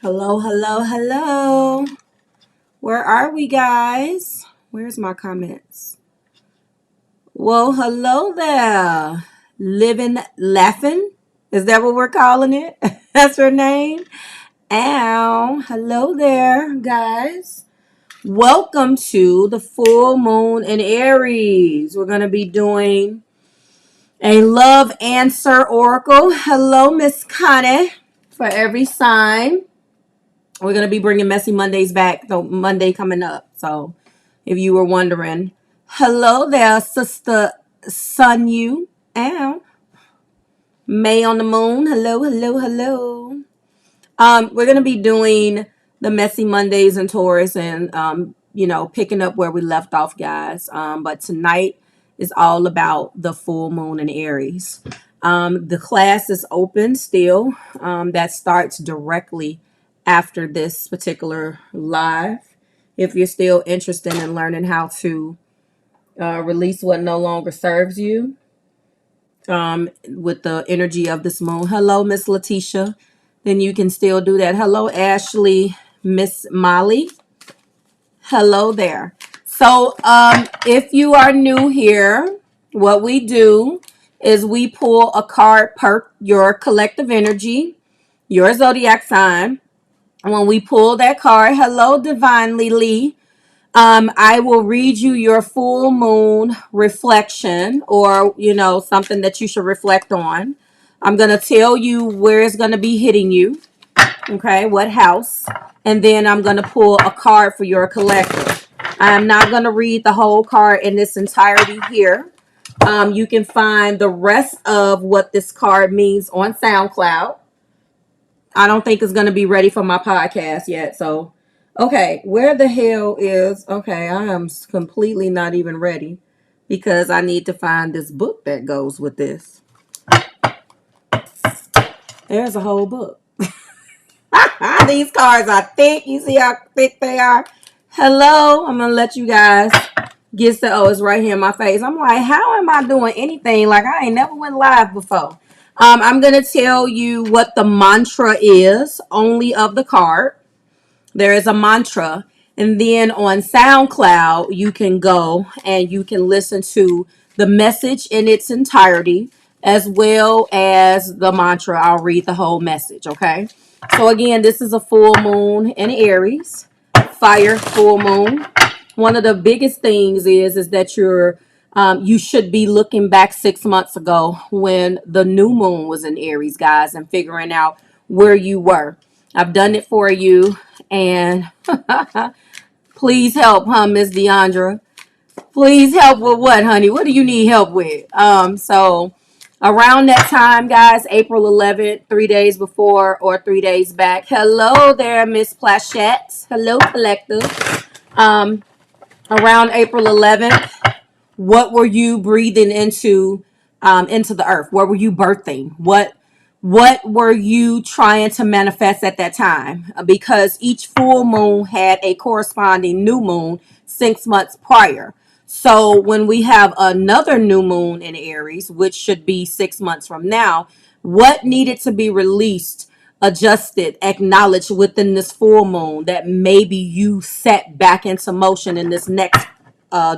Hello, hello, hello. Where are we, guys? Where's my comments? Well, hello there. Living, laughing. Is that what we're calling it? That's her name. Ow. Hello there, guys. Welcome to the full moon in Aries. We're going to be doing a love answer oracle. Hello, Miss Connie, for every sign. We're going to be bringing Messy Mondays back, so Monday coming up. So if you were wondering, hello there, Sister Sun You. Ow. May on the Moon. Hello, hello, hello. We're going to be doing the Messy Mondays in Taurus and, picking up where we left off, guys. But tonight is all about the full moon in Aries. The class is open still. That starts directly after this particular live. If you're still interested in learning how to release what no longer serves you with the energy of this moon. Hello, Miss Letitia. Then you can still do that. Hello, Ashley, Miss Molly. Hello there. So if you are new here, what we do is we pull a card per your collective energy, your zodiac sign. When we pull that card, hello, Divinely Lee, I will read you your full moon reflection or, something that you should reflect on. I'm going to tell you where it's going to be hitting you. Okay, what house. And then I'm going to pull a card for your collective. I'm not going to read the whole card in its entirety here. You can find the rest of what this card means on SoundCloud. I don't think it's going to be ready for my podcast yet. So, okay, where the hell is... Okay, I am completely not even ready because I need to find this book that goes with this. There's a whole book. These cards are thick. You see how thick they are? Hello. I'm going to let you guys get to... Oh, it's right here in my face. I'm like, how am I doing anything? Like, I ain't never went live before. I'm going to tell you what the mantra is, only of the card. There is a mantra. And then on SoundCloud, you can go and you can listen to the message in its entirety, as well as the mantra. I'll read the whole message, okay? So again, this is a full moon in Aries, fire full moon. One of the biggest things is that you should be looking back 6 months ago when the new moon was in Aries, guys, and figuring out where you were. I've done it for you, and please help, Miss Deandra. Please help with what, honey? What do you need help with? So around that time, guys, April 11th, 3 days before or 3 days back. Hello there, Miss Plachette. Hello, collective. Around April 11th, what were you breathing into the earth? What were you birthing? What were you trying to manifest at that time? Because each full moon had a corresponding new moon 6 months prior. So when we have another new moon in Aries, which should be 6 months from now, what needed to be released, adjusted, acknowledged within this full moon that maybe you set back into motion in this next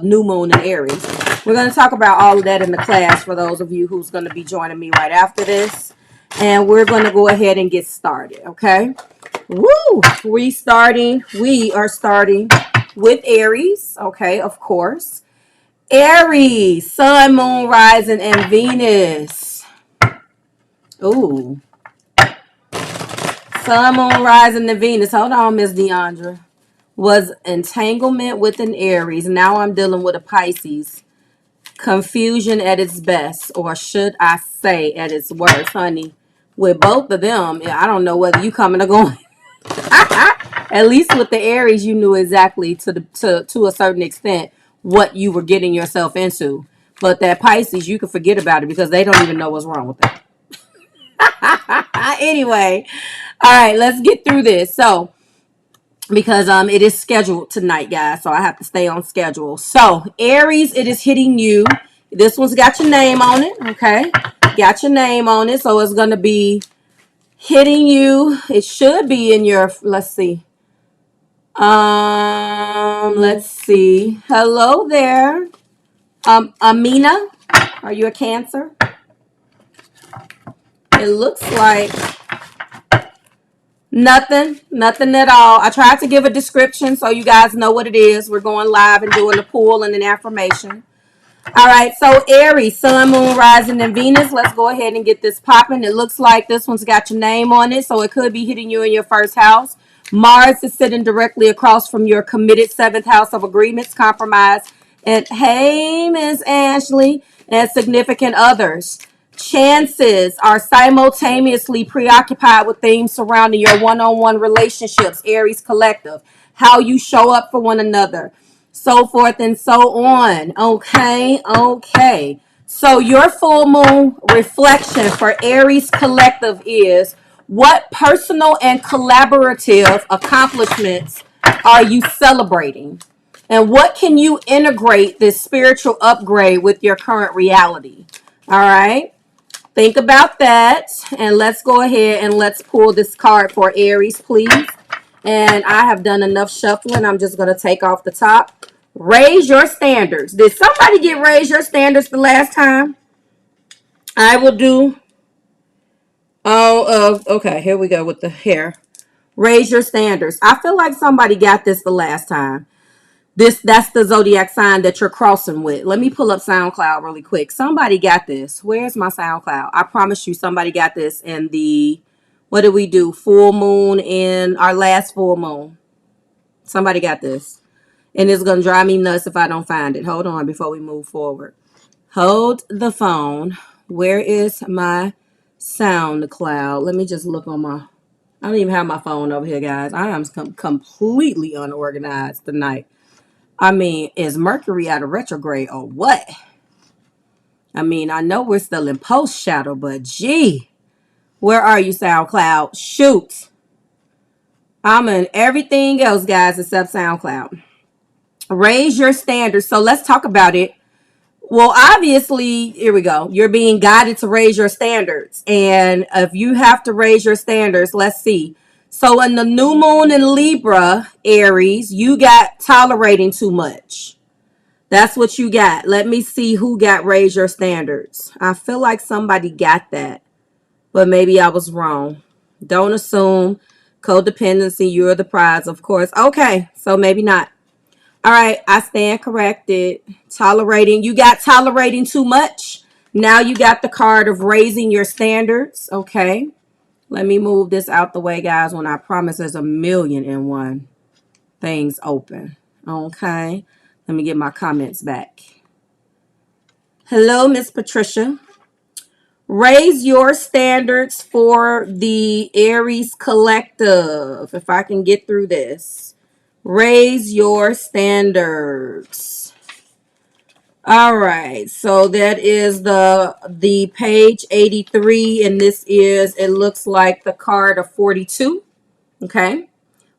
new moon in Aries? We're going to talk about all of that in the class for those of you who's going to be joining me right after this. And we're going to go ahead and get started, okay? Woo! We are starting with Aries, okay, of course. Aries, Sun, Moon, Rising, and Venus. Ooh. Sun, Moon, Rising, and Venus. Hold on, Miss Deandra. Was entanglement with an Aries. Now I'm dealing with a Pisces. Confusion at its best, or should I say at its worst, honey. With both of them, I don't know whether you coming or going. At least with the Aries, you knew exactly to a certain extent what you were getting yourself into. But that Pisces, you can forget about it because they don't even know what's wrong with that. Anyway, all right, let's get through this. So, because it is scheduled tonight, guys, so I have to stay on schedule. So, Aries, it is hitting you. This one's got your name on it, okay? Got your name on it, so it's going to be hitting you. It should be in your, let's see. Let's see. Hello there. Amina, are you a Cancer? It looks like nothing at all. I tried to give a description so you guys know what it is. We're going live and doing the pool and an affirmation. All right, so Aries, Sun, Moon, Rising, and Venus. Let's go ahead and get this popping. It looks like this one's got your name on it, so it could be hitting you in your first house. Mars is sitting directly across from your committed 7th house of agreements, compromise, and hey, Miss Ashley, and significant others. Chances are simultaneously preoccupied with themes surrounding your one-on-one relationships, Aries collective, how you show up for one another, so forth and so on. Okay. So your full moon reflection for Aries collective is: what personal and collaborative accomplishments are you celebrating? And what can you integrate this spiritual upgrade with your current reality? All right. Think about that. And let's go ahead and let's pull this card for Aries, please. And I have done enough shuffling. I'm just going to take off the top. Raise your standards. Did somebody get raise your standards the last time? I will do. Okay. Here we go with the hair. Raise your standards. I feel like somebody got this the last time. That's the zodiac sign that you're crossing with. Let me pull up SoundCloud really quick. Somebody got this. Where's my SoundCloud? I promise you somebody got this in the, what did we do? Full moon in our last full moon. Somebody got this. And it's going to drive me nuts if I don't find it. Hold on before we move forward. Hold the phone. Where is my SoundCloud? Let me just look on my, I don't even have my phone over here, guys. I am completely unorganized tonight. I mean, is Mercury out of retrograde or what? I mean, I know we're still in post shadow, but gee, where are you, SoundCloud? Shoot. I'm in everything else, guys, except SoundCloud. Raise your standards. So let's talk about it. Well, obviously, here we go. You're being guided to raise your standards. And if you have to raise your standards, let's see. So in the new moon in Libra, Aries, you got tolerating too much. That's what you got. Let me see who got raise your standards. I feel like somebody got that, but maybe I was wrong. Don't assume. Codependency, you're the prize, of course. Okay, so maybe not. All right, I stand corrected. Tolerating. You got tolerating too much. Now you got the card of raising your standards. Okay. Let me move this out the way, guys, when I promise there's 1,000,001 things open. Okay. Let me get my comments back. Hello, Miss Patricia. Raise your standards for the Aries collective. If I can get through this. Raise your standards. All right. So that is the page 83. And this is, it looks like the card of 42. Okay.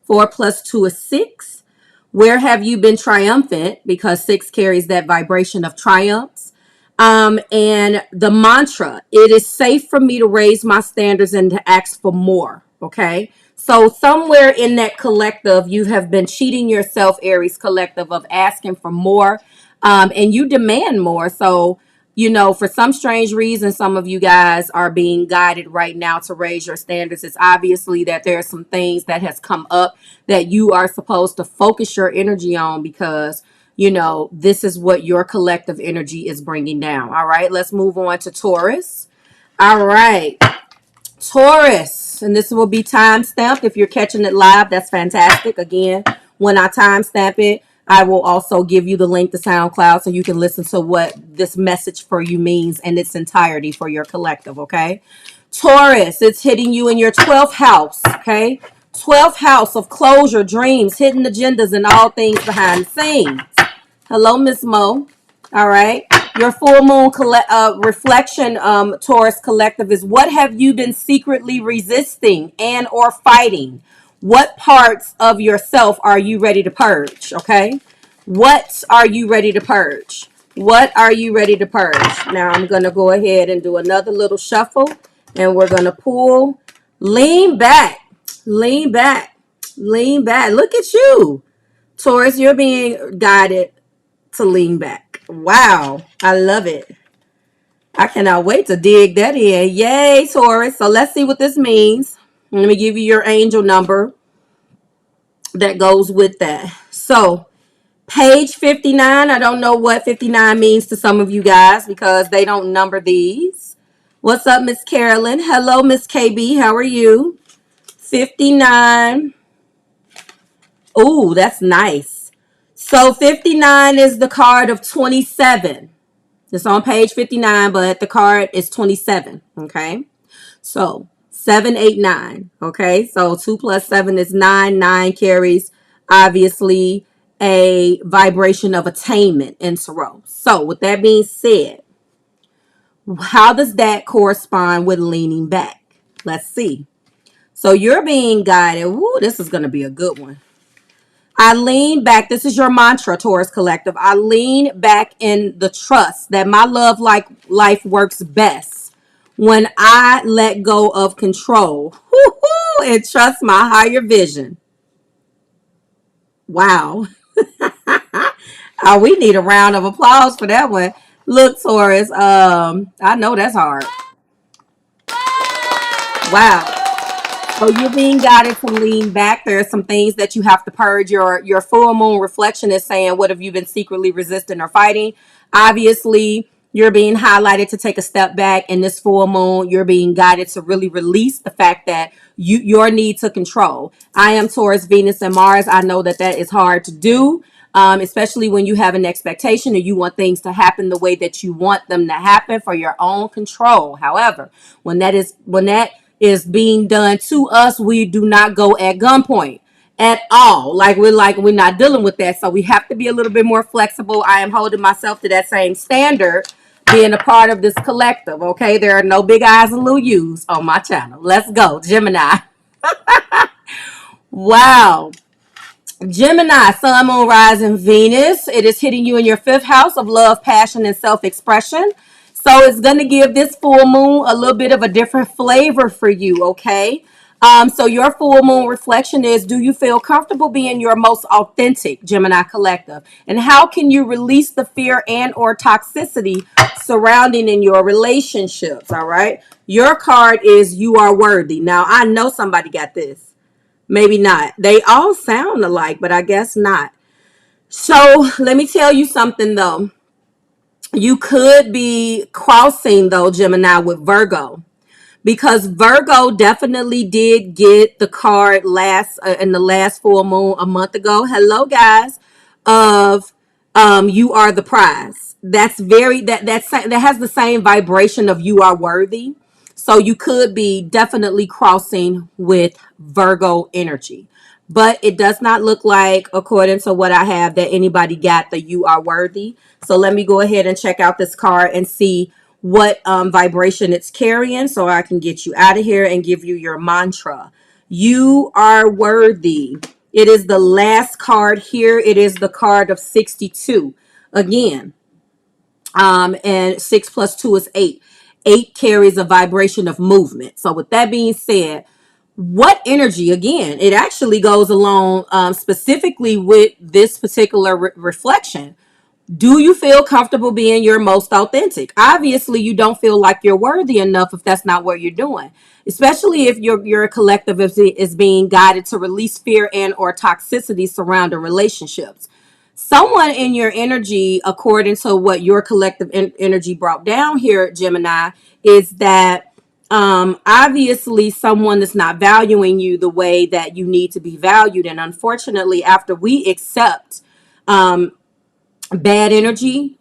4 plus 2 is 6. Where have you been triumphant? Because 6 carries that vibration of triumphs. And the mantra, it is safe for me to raise my standards and to ask for more. Okay. So somewhere in that collective, you have been cheating yourself, Aries collective, of asking for more. And you demand more. So, you know, for some strange reason, some of you guys are being guided right now to raise your standards. It's obviously that there are some things that has come up that you are supposed to focus your energy on, because, you know, this is what your collective energy is bringing down. All right, let's move on to Taurus. All right, Taurus, and this will be time stamped. If you're catching it live, that's fantastic. Again, when I time stamp it, I will also give you the link to SoundCloud so you can listen to what this message for you means in its entirety for your collective, okay? Taurus, it's hitting you in your 12th house, okay? 12th house of closure, dreams, hidden agendas, and all things behind the scenes. Hello, Miss Mo. All right. Your full moon reflection, Taurus collective, is: what have you been secretly resisting and or fighting? What parts of yourself are you ready to purge? Okay. What are you ready to purge? What are you ready to purge? Now I'm going to go ahead and do another little shuffle, and we're going to pull Lean back. Lean back. Lean back. Look at you. Taurus, you're being guided to lean back. Wow. I love it. I cannot wait to dig that in. Yay, Taurus. So let's see what this means. Let me give you your angel number that goes with that. So page 59. I don't know what 59 means to some of you guys because they don't number these. What's up, Miss Carolyn? Hello, Miss KB. How are you? 59. Oh, that's nice. So 59 is the card of 27. It's on page 59, but the card is 27. Okay. So 7, 8, 9. Okay. So 2 plus 7 is 9. 9 carries obviously a vibration of attainment in tarot. So with that being said, how does that correspond with leaning back? Let's see. So you're being guided. Woo, this is going to be a good one. I lean back. This is your mantra, Taurus Collective. I lean back in the trust that my love like life works best when I let go of control and trust my higher vision. Wow. Oh, we need a round of applause for that one. Look, Taurus, I know that's hard. Wow. So you're being guided to lean back. There are some things that you have to purge. Your full moon reflection is saying, what have you been secretly resisting or fighting? Obviously, you're being highlighted to take a step back. In this full moon, you're being guided to really release the fact that your need to control. I am Taurus, Venus, and Mars. I know that is hard to do. Especially when you have an expectation and you want things to happen the way that you want them to happen for your own control. However, when that is being done to us, we do not go at gunpoint at all. We're not dealing with that. So we have to be a little bit more flexible. I am holding myself to that same standard, being a part of this collective. Okay, there are no big eyes and little U's on my channel. Let's go, Gemini. Wow. Gemini, Sun, Moon, Rising, Venus. It is hitting you in your 5th house of love, passion, and self-expression. So it's going to give this full moon a little bit of a different flavor for you, okay? So your full moon reflection is, do you feel comfortable being your most authentic, Gemini Collective? And how can you release the fear and or toxicity surrounding in your relationships, all right? Your card is you are worthy. Now, I know somebody got this. Maybe not. They all sound alike, but I guess not. So let me tell you something, though. You could be crossing, though, Gemini, with Virgo. Because Virgo definitely did get the card in the last full moon a month ago. Hello, guys. Of you are the prize. That has the same vibration of you are worthy. So you could be definitely crossing with Virgo energy. But it does not look like, according to what I have, that anybody got the you are worthy. So let me go ahead and check out this card and see what vibration it's carrying so I can get you out of here and give you your mantra. You are worthy. It is the last card here. It is the card of 62. Again, and 6 plus 2 is 8. 8 carries a vibration of movement. So with that being said, what energy, again, it actually goes along specifically with this particular reflection. Do you feel comfortable being your most authentic? Obviously, you don't feel like you're worthy enough if that's not what you're doing, especially if your collective is being guided to release fear and or toxicity surrounding relationships. Someone in your energy, according to what your collective energy brought down here, Gemini, is that obviously someone is not valuing you the way that you need to be valued. And unfortunately, after we accept bad energy,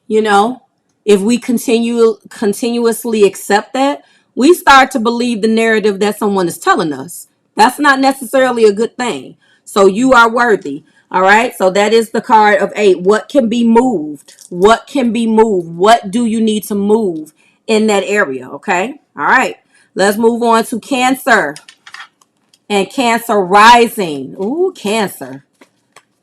if we continuously accept that, we start to believe the narrative that someone is telling us. That's not necessarily a good thing. So you are worthy. All right. So that is the card of 8. What can be moved? What can be moved? What do you need to move in that area? Okay. All right. Let's move on to Cancer and Cancer rising. Ooh, Cancer.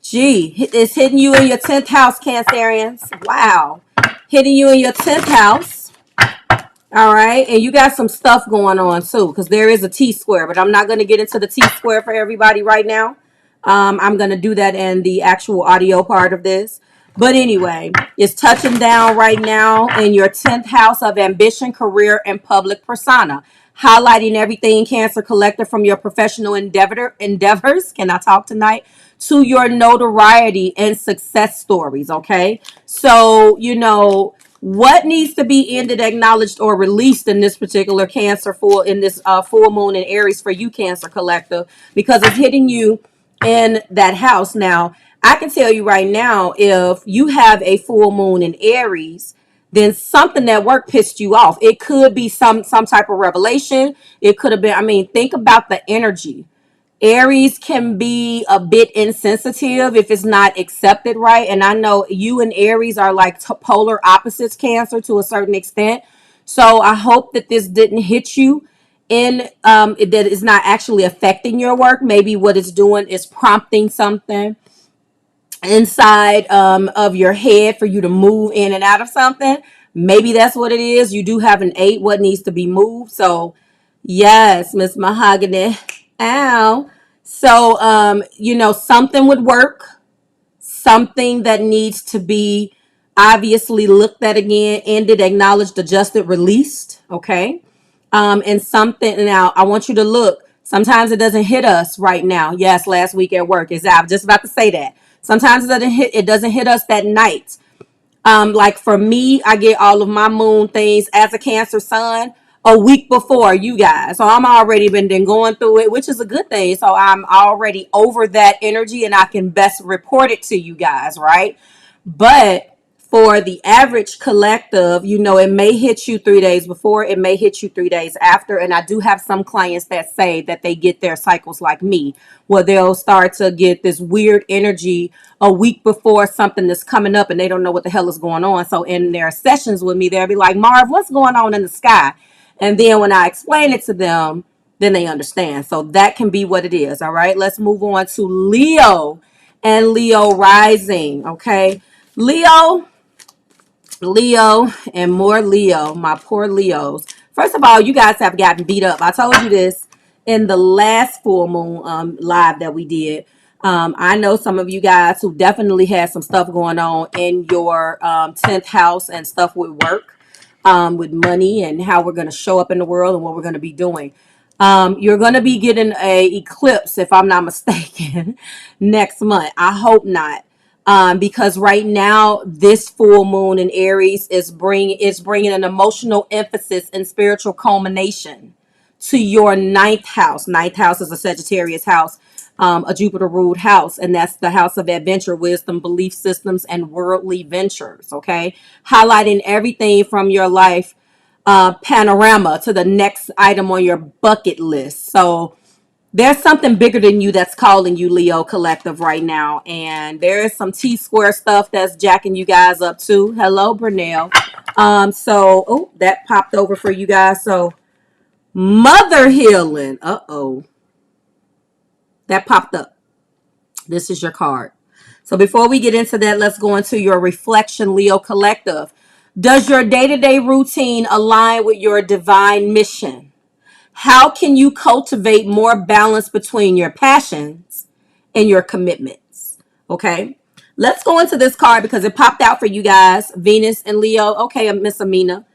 Gee, it's hitting you in your 10th house, Cancerians. Wow. Hitting you in your 10th house. All right. And you got some stuff going on too, because there is a T square, but I'm not going to get into the T square for everybody right now. I'm going to do that in the actual audio part of this. But anyway, it's touching down right now in your 10th house of ambition, career, and public persona, highlighting everything Cancer Collector from your professional endeavors. Can I talk tonight? To your notoriety and success stories. Okay. So, what needs to be ended, acknowledged, or released in this particular full moon in Aries for you, Cancer Collective, because it's hitting you in that house. Now, I can tell you right now, if you have a full moon in Aries, then something at work pissed you off. It could be some type of revelation. It could have been, think about the energy. Aries can be a bit insensitive if it's not accepted right. And I know you and Aries are like polar opposites, Cancer, to a certain extent. So I hope that this didn't hit you in that it's not actually affecting your work. Maybe what it's doing is prompting something inside of your head for you to move in and out of something. Maybe that's what it is. You do have an 8, what needs to be moved. So yes, Miss Mahogany. Ow. So something would work, something that needs to be obviously looked at again, ended, acknowledged, adjusted, released. Okay. And something, now I want you to look. Sometimes it doesn't hit us right now. Yes, last week at work. I'm just about to say that. Sometimes it doesn't hit us that night. Like for me, I get all of my moon things as a Cancer sun a week before you guys. So I'm already been going through it, which is a good thing. So I'm already over that energy and I can best report it to you guys, right? But for the average collective, it may hit you 3 days before, it may hit you 3 days after. And I do have some clients that say that they get their cycles like me, where they'll start to get this weird energy a week before something that's coming up and they don't know what the hell is going on. So in their sessions with me, they'll be like, Marv, what's going on in the sky? And then when I explain it to them, then they understand. So that can be what it is. All right, let's move on to Leo and Leo rising. Okay, Leo, and more Leo, my poor Leos. First of all, you guys have gotten beat up. I told you this in the last full moon live that we did. I know some of you guys who definitely had some stuff going on in your 10th house and stuff with work, with money and how we're going to show up in the world and what we're going to be doing. You're going to be getting a eclipse, if I'm not mistaken, next month. I hope not. Because right now this full moon in Aries is bringing an emotional emphasis and spiritual culmination to your 9th house. 9th house is a Sagittarius house, a Jupiter ruled house, and that's the house of adventure, wisdom, belief systems, and worldly ventures. Okay, highlighting everything from your life panorama to the next item on your bucket list. So there's something bigger than you that's calling you, Leo collective, right now. And there is some T-square stuff that's jacking you guys up too. Hello, Brunel. So that popped over for you guys. So mother healing. That popped up. This is your card. So before we get into that, let's go into your reflection, Leo collective. Does your day-to-day routine align with your divine mission? How can you cultivate more balance between your passions and your commitments? Okay, let's go into this card because it popped out for you guys. Venus and Leo. Okay, Miss Amina.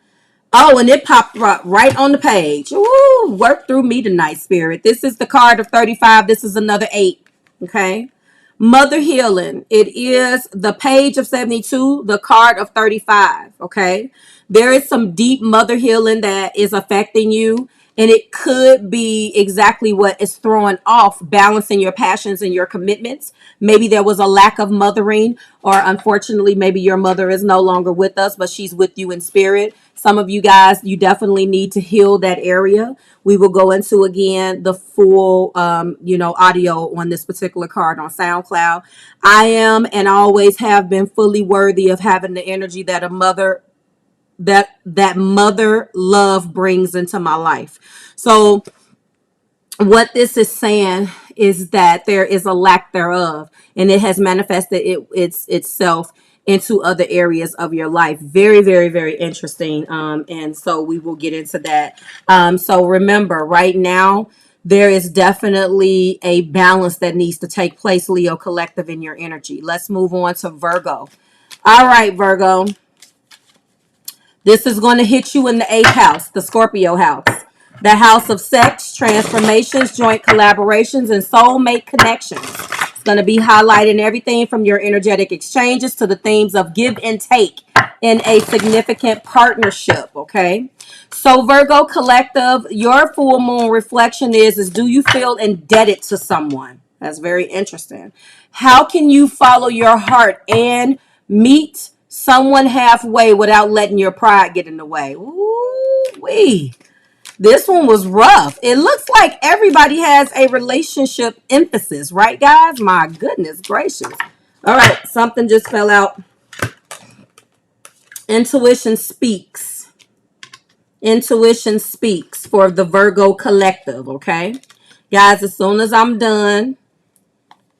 Oh, and it popped right on the page. Ooh, work through me tonight, Spirit. This is the card of 35. This is another 8. Okay. Mother healing. It is the page of 72, the card of 35. Okay. There is some deep mother healing that is affecting you. And it could be exactly what is throwing off balancing your passions and your commitments. Maybe there was a lack of mothering, or unfortunately, maybe your mother is no longer with us, but she's with you in spirit. Some of you guys, you definitely need to heal that area. We will go into, again, the full, audio on this particular card on SoundCloud. I am and always have been fully worthy of having the energy that a mother that mother love brings into my life. So what this is saying is that there is a lack thereof, and it has manifested itself into other areas of your life. Very, very, very interesting. And so we will get into that. So remember, right now, there is definitely a balance that needs to take place, Leo Collective, in your energy. Let's move on to Virgo. All right, Virgo. This is going to hit you in the 8th house, the Scorpio house. The house of sex, transformations, joint collaborations, and soulmate connections. It's going to be highlighting everything from your energetic exchanges to the themes of give and take in a significant partnership, okay? So Virgo Collective, your full moon reflection is do you feel indebted to someone? That's very interesting. How can you follow your heart and meet someone halfway without letting your pride get in the way? Ooh-wee. This one was rough. It looks like everybody has a relationship emphasis, right, guys? My goodness gracious. All right, something just fell out. Intuition speaks. Intuition speaks for the Virgo Collective, okay? Guys, as soon as I'm done,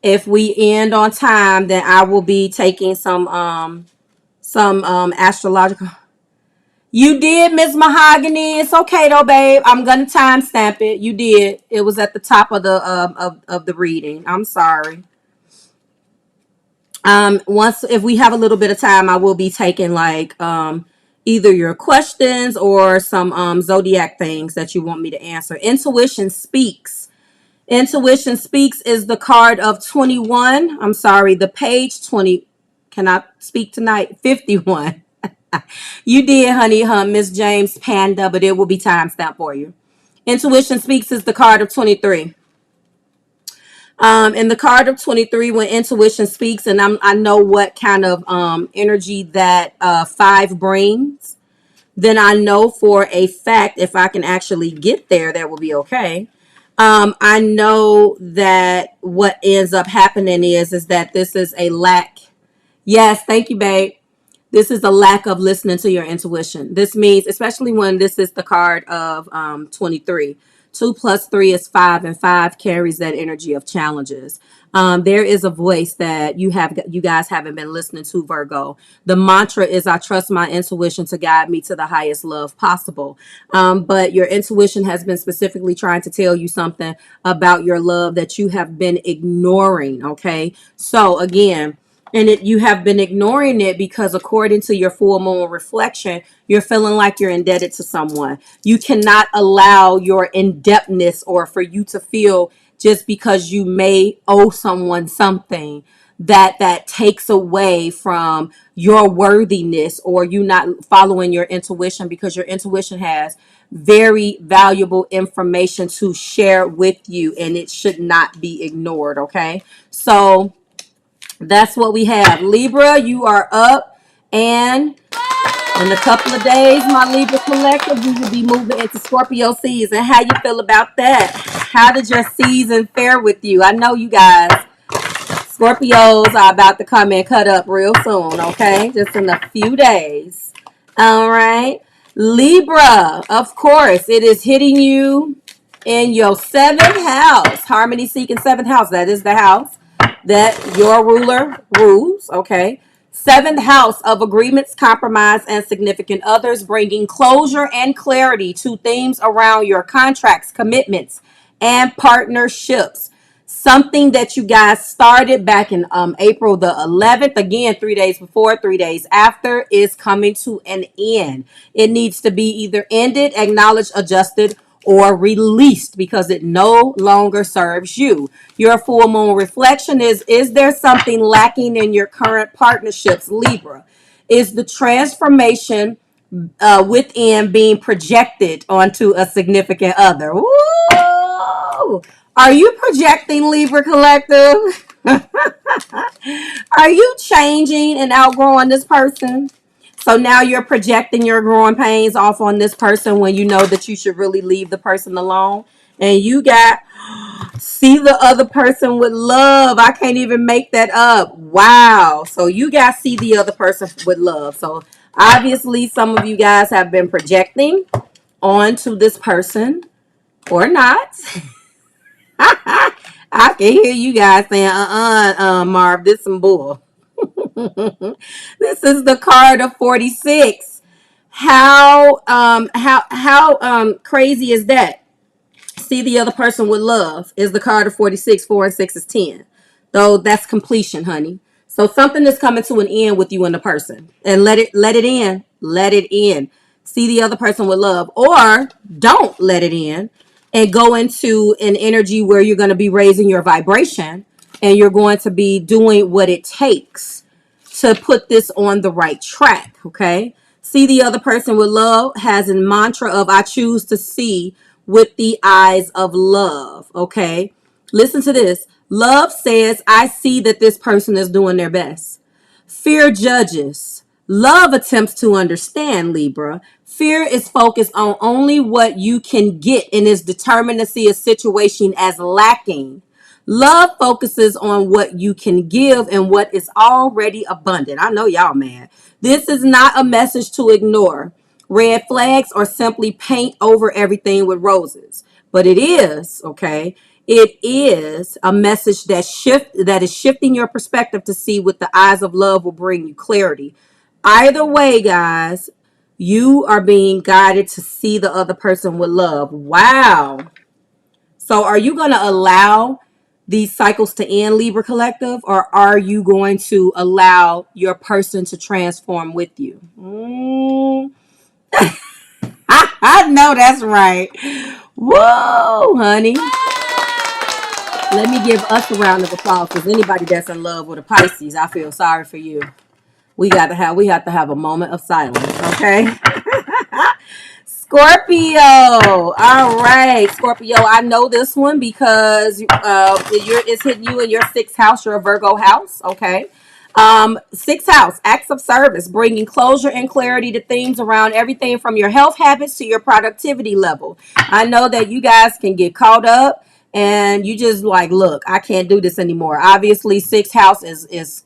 if we end on time, then I will be taking some astrological. You did, Miss Mahogany. It's okay though, babe. I'm gonna timestamp it. You did. It was at the top of the of the reading. I'm sorry. Once if we have a little bit of time, I will be taking like either your questions or some zodiac things that you want me to answer. Intuition speaks. Intuition speaks is the card of 21. I'm sorry, the page 20. Can I speak tonight? 51. You did, honey, Miss James Panda, but it will be timestamped for you. Intuition speaks is the card of 23. In the card of 23, when intuition speaks, and I know what kind of energy that 5 brings, then I know for a fact if I can actually get there, that will be okay. I know that what ends up happening is that this is a lack. Yes, thank you, babe. This is a lack of listening to your intuition. This means, especially when this is the card of 23. 2 plus 3 is 5, and 5 carries that energy of challenges. There is a voice that you guys haven't been listening to, Virgo. The mantra is, I trust my intuition to guide me to the highest love possible. But your intuition has been specifically trying to tell you something about your love that you have been ignoring, okay? So again, you have been ignoring it because according to your full moon reflection, you're feeling like you're indebted to someone. You cannot allow your indebtedness or for you to feel just because you may owe someone something that takes away from your worthiness or you not following your intuition, because your intuition has very valuable information to share with you and it should not be ignored, okay? So that's what we have. Libra, you are up, and in a couple of days, my Libra collective, we will be moving into Scorpio season. How you feel about that? How did your season fare with you? I know you guys, Scorpios are about to come and cut up real soon, okay? Just in a few days. All right. Libra, of course, it is hitting you in your 7th house. Harmony seeking 7th house. That is the house that your ruler rules, okay? 7th house of agreements, compromise, and significant others, bringing closure and clarity to themes around your contracts, commitments, and partnerships. Something that you guys started back in April the 11th, again, 3 days before, 3 days after, is coming to an end. It needs to be either ended, acknowledged, adjusted, or released because it no longer serves you. Your full moon reflection is there something lacking in your current partnerships, Libra? Is the transformation within being projected onto a significant other? Ooh! Are you projecting, Libra Collective? Are you changing and outgrowing this person? So now you're projecting your growing pains off on this person when you know that you should really leave the person alone. And you got see the other person with love. I can't even make that up. Wow. So you guys see the other person with love. So obviously some of you guys have been projecting onto this person or not. I can hear you guys saying, Marv, this some bull. This is the card of 46. How crazy is that? See the other person with love is the card of 46. 4 and 6 is 10. Though that's completion, honey. So something is coming to an end with you and the person. And let it in. Let it in. See the other person with love. Or don't let it in and go into an energy where you're going to be raising your vibration and you're going to be doing what it takes to put this on the right track. Okay. See the other person with love has a mantra of I choose to see with the eyes of love. Okay. Listen to this. Love says, I see that this person is doing their best. Fear judges. Love attempts to understand, Libra. Fear is focused on only what you can get and is determined to see a situation as lacking. Love focuses on what you can give and what is already abundant. I know y'all mad. This is not a message to ignore red flags or simply paint over everything with roses. But it is, okay? It is a message that is shifting your perspective to see with the eyes of love will bring you clarity. Either way, guys, you are being guided to see the other person with love. Wow. So are you going to allow these cycles to end, Libra Collective, or are you going to allow your person to transform with you? I know that's right. Whoa, honey. Let me give us a round of applause because anybody that's in love with a Pisces, I feel sorry for you. We have to have a moment of silence, okay? Scorpio. All right, Scorpio. I know this one because it's hitting you in your sixth house. You're a Virgo house, okay? Sixth house, acts of service, bringing closure and clarity to things around everything from your health habits to your productivity level. I know that you guys can get caught up and you just like, look, I can't do this anymore. Obviously, sixth house is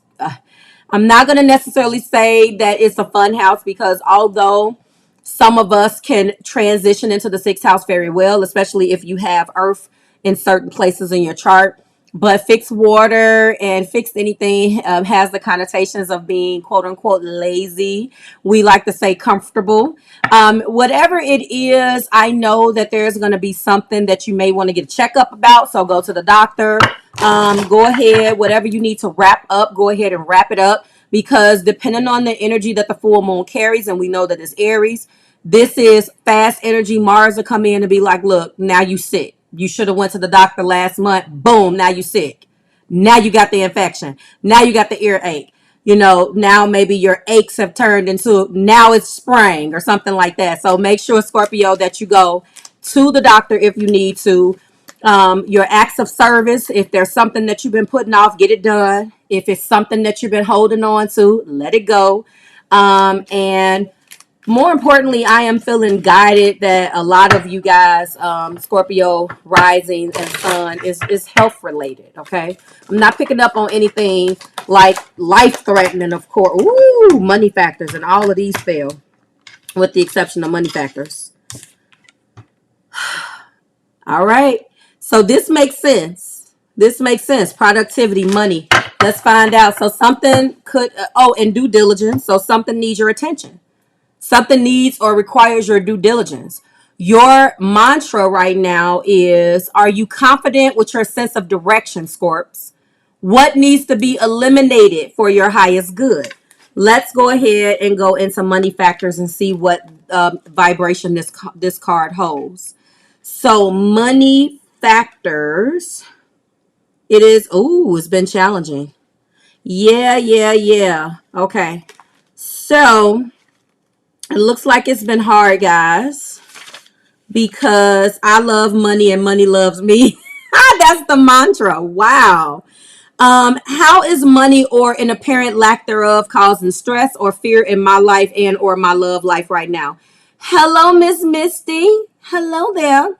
I'm not going to necessarily say that it's a fun house because although some of us can transition into the sixth house very well, especially if you have earth in certain places in your chart. But fixed water and fixed anything has the connotations of being quote unquote lazy. We like to say comfortable. Whatever it is, I know that there's going to be something that you may want to get a checkup about. So go to the doctor. Go ahead, whatever you need to wrap up, go ahead and wrap it up. Because depending on the energy that the full moon carries, and we know that it's Aries, this is fast energy. Mars will come in and be like, look, now you sick. You should have went to the doctor last month. Boom, now you sick. Now you got the infection. Now you got the earache. You know, now maybe your aches have turned into, now it's spring or something like that. So make sure, Scorpio, that you go to the doctor if you need to. Your acts of service, if there's something that you've been putting off, get it done. If it's something that you've been holding on to, let it go. And more importantly, I am feeling guided that a lot of you guys, Scorpio rising and sun is health related. Okay. I'm not picking up on anything like life threatening, of course. Ooh, money factors and all of these fail with the exception of money factors. All right. So this makes sense. This makes sense. Productivity, money. Let's find out. So something could, and due diligence. So something needs your attention. Something needs or requires your due diligence. Your mantra right now is, are you confident with your sense of direction, Scorps? What needs to be eliminated for your highest good? Let's go ahead and go into money factors and see what vibration this card holds. So money factors, it's been challenging. Yeah. Okay. So it looks like it's been hard, guys, because I love money and money loves me. That's the mantra. Wow. How is money or an apparent lack thereof causing stress or fear in my life and or my love life right now? Hello, Miss Misty. Hello there.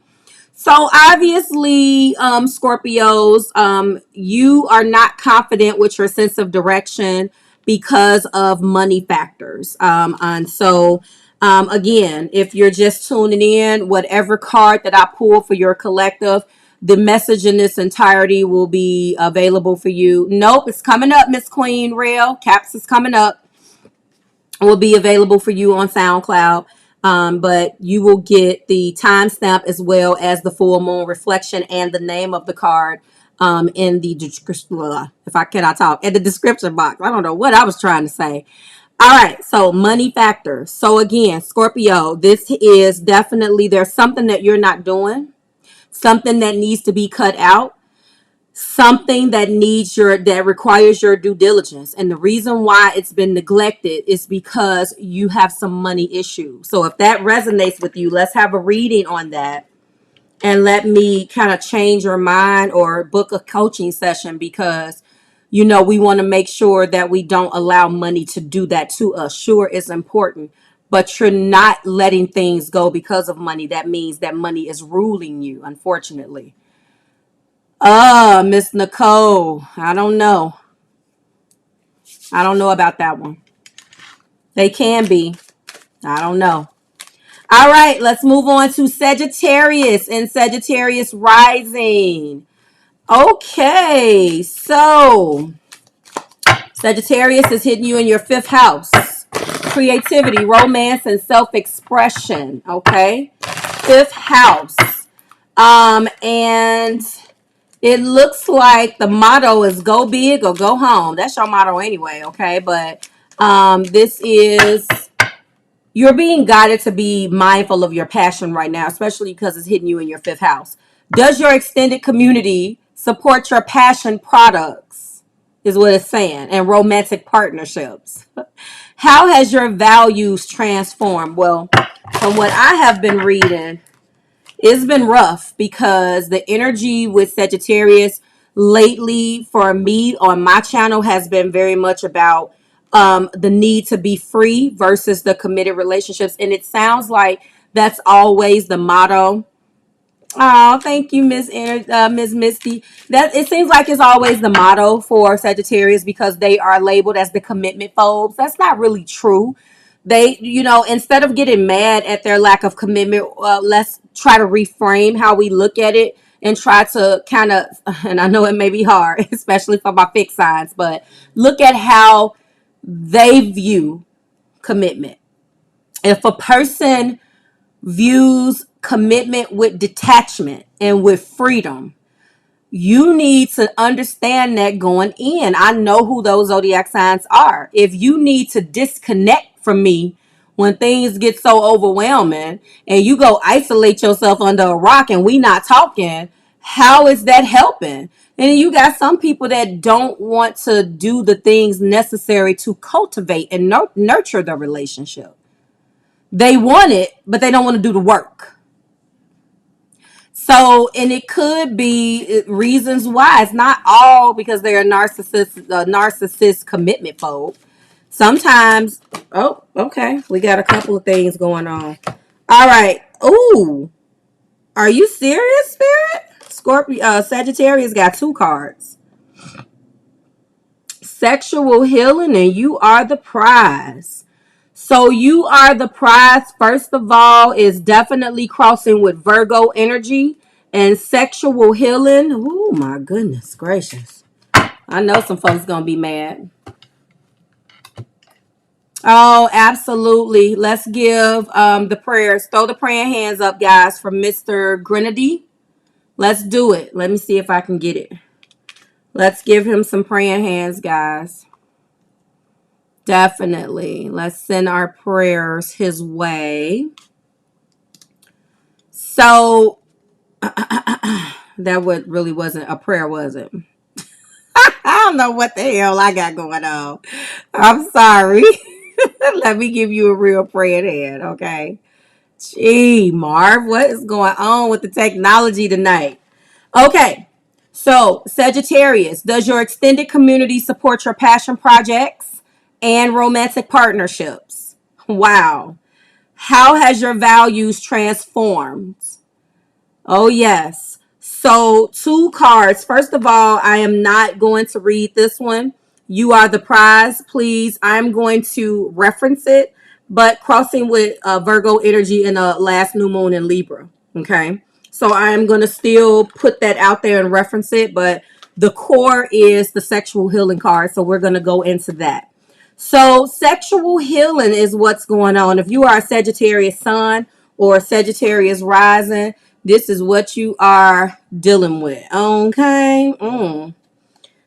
So obviously, Scorpios, you are not confident with your sense of direction because of money factors. And so, again, if you're just tuning in, whatever card that I pull for your collective, The message in its entirety will be available for you. Nope, it's coming up, Miss Queen Real. Caps is coming up. Will be available for you on SoundCloud. But you will get the timestamp as well as the full moon reflection and the name of the card in the description. If I cannot talk, in the description box. I don't know what I was trying to say. All right, so money factor. So again, Scorpio, this is definitely, there's something that you're not doing, something that needs to be cut out, something that requires your due diligence. And the reason why it's been neglected is because you have some money issues. So if that resonates with you, let's have a reading on that and let me kind of change your mind or book a coaching session, because we want to make sure that we don't allow money to do that to us. Sure, it's important, but you're not letting things go because of money. That means that money is ruling you, unfortunately. Miss Nicole, I don't know. I don't know about that one. They can be. I don't know. All right, let's move on to Sagittarius and Sagittarius rising. Okay, so Sagittarius is hitting you in your 5th house. Creativity, romance, and self-expression. Okay, 5th house. And it looks like the motto is go big or go home. That's your motto anyway, okay? But this is, you're being guided to be mindful of your passion right now, especially because it's hitting you in your 5th house. Does your extended community support your passion products, is what it's saying, and romantic partnerships? How has your values transformed? Well, from what I have been reading, it's been rough, because the energy with Sagittarius lately for me on my channel has been very much about the need to be free versus the committed relationships. And it sounds like that's always the motto. Oh, thank you, Miss Misty. That it seems like it's always the motto for Sagittarius, because they are labeled as the commitment phobes. That's not really true. They, instead of getting mad at their lack of commitment, let's try to reframe how we look at it and try to kind of, and I know it may be hard, especially for my fixed signs, but look at how they view commitment. If a person views commitment with detachment and with freedom, you need to understand that going in. I know who those zodiac signs are. If you need to disconnect from me when things get so overwhelming and you go isolate yourself under a rock and we not talking, how is that helping? And you got some people that don't want to do the things necessary to cultivate and nurture the relationship. They want it, but they don't want to do the work. So, and it could be reasons why. It's not all because they're a narcissist commitment phobe. Sometimes, oh, okay, we got a couple of things going on. All right. Ooh, are you serious, Spirit? Scorpio, Sagittarius got 2 cards. Sexual healing, and you are the prize. So you are the prize, first of all, is definitely crossing with Virgo energy and sexual healing. Oh, my goodness gracious. I know some folks going to be mad. Oh, absolutely. Let's give the prayers. Throw the praying hands up, guys, from Mr. Grenady. Let's do it. Let me see if I can get it. Let's give him some praying hands, guys. Definitely. Let's send our prayers his way. So, that really wasn't a prayer, was it? I don't know what the hell I got going on. I'm sorry. Let me give you a real praying hand, okay? Gee, Marv, what is going on with the technology tonight? Okay, so Sagittarius, does your extended community support your passion projects and romantic partnerships? Wow. How has your values transformed? Oh, yes. So 2 cards. First of all, I am not going to read this one. You are the prize. Please, I'm going to reference it, but crossing with Virgo energy in a last new moon in Libra. Okay. So I'm going to still put that out there and reference it. But the core is the sexual healing card. So we're going to go into that. So sexual healing is what's going on. If you are a Sagittarius sun or a Sagittarius rising, this is what you are dealing with. Okay.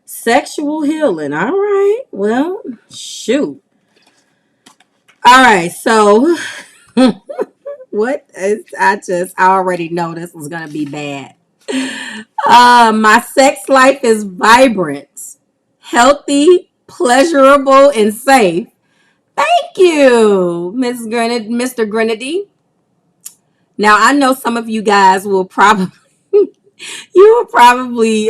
Sexual healing. All right. Well, shoot. All right. So I already know this was going to be bad. My sex life is vibrant, healthy, pleasurable, and safe. Thank you, Mr. Grenady. Now I know some of you guys will probably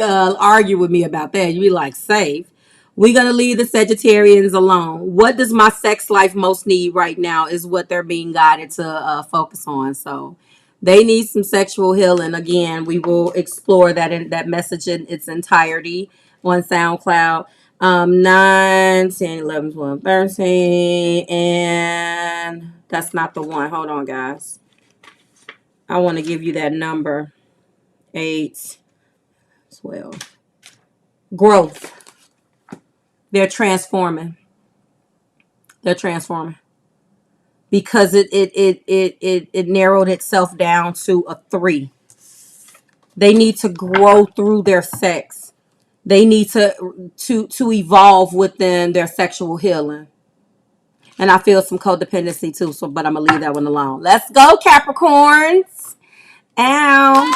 argue with me about that. You be like, safe. We're gonna leave the Sagittarians alone. What does my sex life most need right now is what they're being guided to focus on. So they need some sexual healing. Again, we will explore that message in its entirety on SoundCloud. 9, 10, 11, 12, 13, and that's not the one. Hold on, guys. I want to give you that number. 8, 12. Growth. They're transforming. Because it narrowed itself down to a 3. They need to grow through their sex. They need to evolve within their sexual healing. And I feel some codependency too, but I'm gonna leave that one alone. Let's go, Capricorns. Ow.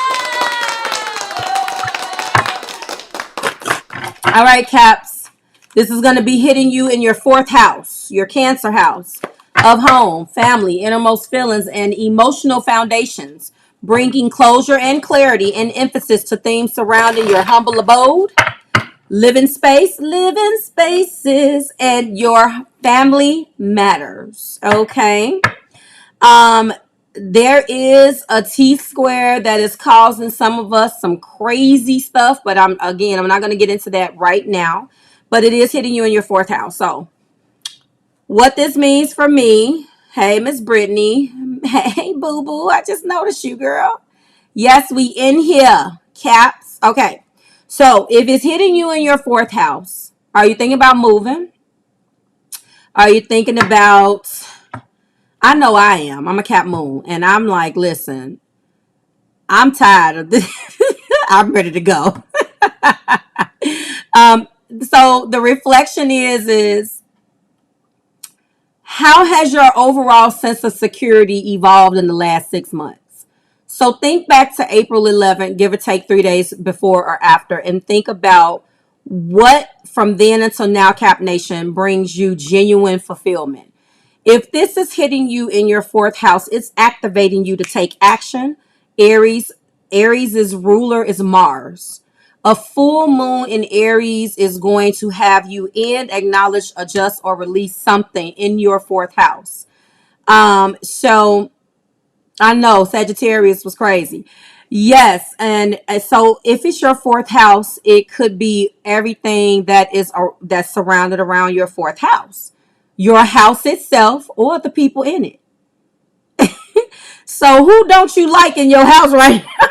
All right, Caps. This is going to be hitting you in your 4th house, your Cancer house of home, family, innermost feelings, and emotional foundations, bringing closure and clarity and emphasis to themes surrounding your humble abode, living spaces, and your family matters. Okay. There is a T-square that is causing some of us some crazy stuff, but I'm not going to get into that right now, but it is hitting you in your 4th house. So what this means for me, hey, Miss Brittany, hey, boo-boo, I just noticed you, girl. Yes, we in here, Caps. Okay, so if it's hitting you in your 4th house, are you thinking about moving? Are you thinking about... I know I am. I'm a Cap Moon. And I'm like, listen, I'm tired of this. I'm ready to go. So the reflection is how has your overall sense of security evolved in the last 6 months? So think back to April 11th, give or take 3 days before or after, and think about what from then until now, Cap Nation, brings you genuine fulfillment. If this is hitting you in your 4th house, it's activating you to take action. Aries' ruler is Mars. A full moon in Aries is going to have you acknowledge, adjust, or release something in your 4th house. So I know Sagittarius was crazy. Yes, and so if it's your 4th house, it could be everything that's surrounded around your 4th house. Your house itself or the people in it. So who don't you like in your house right now,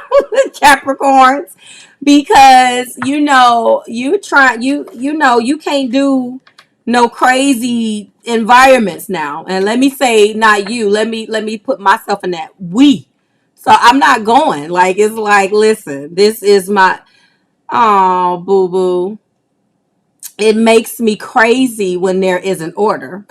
Capricorns? Because you can't do no crazy environments now. And let me say, not you. Let me put myself in that. So I'm not going. Like, it's like, listen, this is my... Oh, boo-boo. It makes me crazy when there is an order.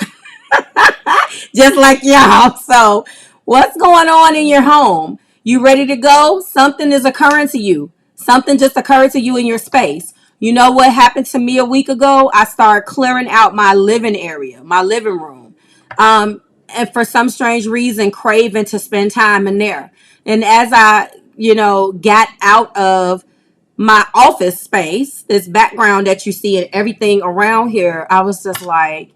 Just like y'all. So what's going on in your home? You ready to go? Something is occurring to you. Something just occurred to you in your space. You know what happened to me a week ago? I started clearing out my living area, my living room. And for some strange reason, craving to spend time in there. And as I, got out of my office space, this background that you see and everything around here, I was just like,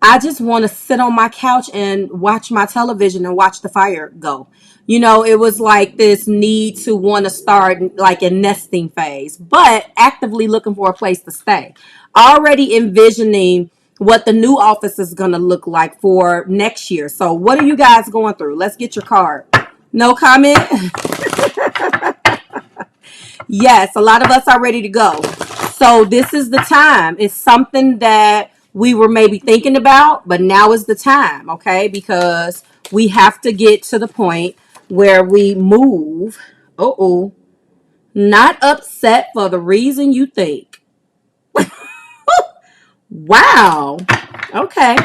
I just want to sit on my couch and watch my television and watch the fire go. It was like this need to want to start like a nesting phase, but actively looking for a place to stay. Already envisioning what the new office is going to look like for next year. So what are you guys going through? Let's get your card. No comment? Yes, a lot of us are ready to go. So this is the time. It's something that we were maybe thinking about, but now is the time, okay? Because we have to get to the point where we move. Not upset for the reason you think. Wow. Okay.